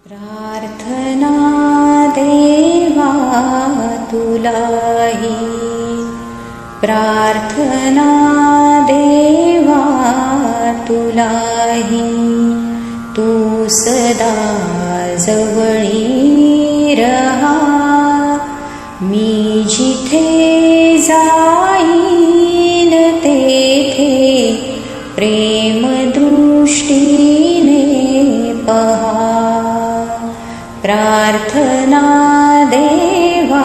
प्रार्थना देवा तुलाही, प्रार्थना देवा तुलाही, तू सदा जवळी रहा. मी जिथे जाईन तेथे प्रेम दृष्टीने पहा. प्रार्थना देवा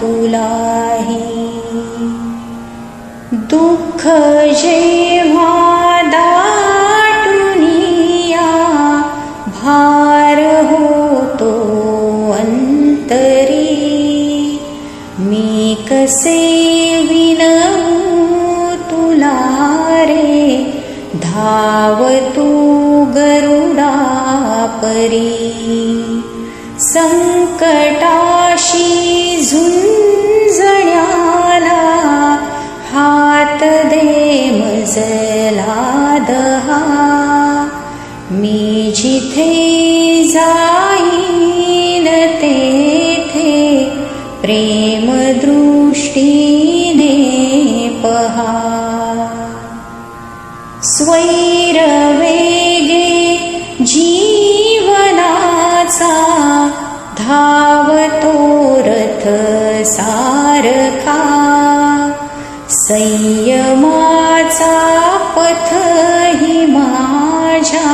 तुलाही. दुःख जेव्हा दाटुनिया भार होतो अंतरी, मी कसे विनवू तुला रे, धाव तू गरुडा परी. संकटाशी झुंजण्याला हात दे मजला दहा. मी जिथे जाईन तेथे प्रेम दृष्टीने पहा. स्वैर वेगे जीवनाचा धावतो रथ सारखा. संयमाचा पथही माझ्या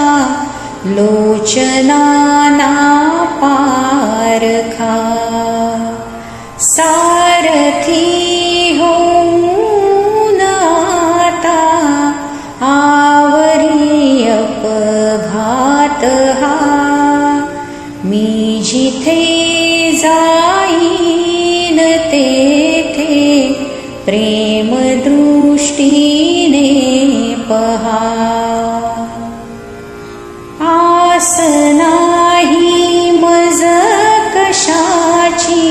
लोचनाना पारखा. सारथी होऊन आता आवरी अपघात हा. मी जिथे जाईन तेथे प्रेम दृष्टीने पहा. आस नाही मज कशाची,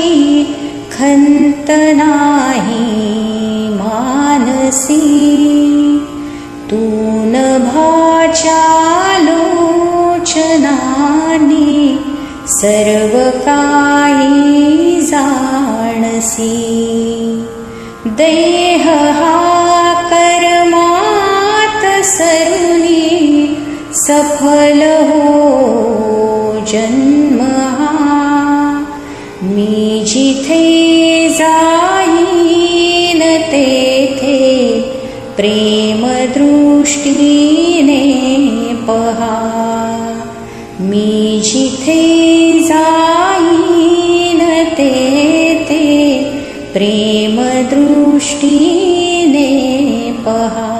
खंत नाही मानसी. तू नभाच्या लोचनाने सर्व काही जाणसी. देह हा कर्मात सरुनी सफल हो जन्म हा. मी जिथे जाईन तेथे प्रेम दृष्टीने पहा. मी जिथे जाईन तेथे प्रेम दृष्टीने पहा.